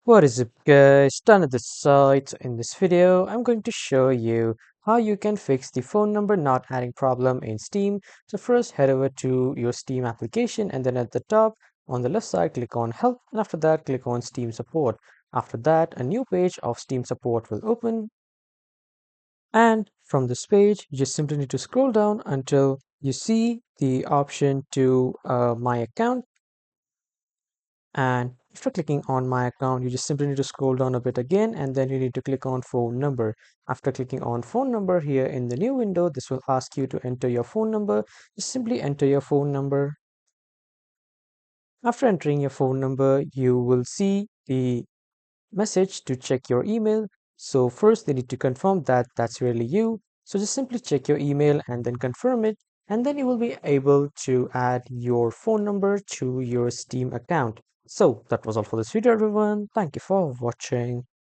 What is up guys, Done at the site. In this video I'm going to show you how you can fix the phone number not adding problem in Steam. So first head over to your Steam application and then at the top on the left side click on help, and after that click on Steam support. After that a new page of Steam support will open, and from this page you just simply need to scroll down until you see the option to my account. And after clicking on my account, you just simply need to scroll down a bit again, and then you need to click on phone number. After clicking on phone number here in the new window, this will ask you to enter your phone number. Just simply enter your phone number. After entering your phone number, you will see the message to check your email. So first they need to confirm that that's really you. So just simply check your email and then confirm it, and then you will be able to add your phone number to your Steam account. So that was all for this video everyone. Thank you for watching.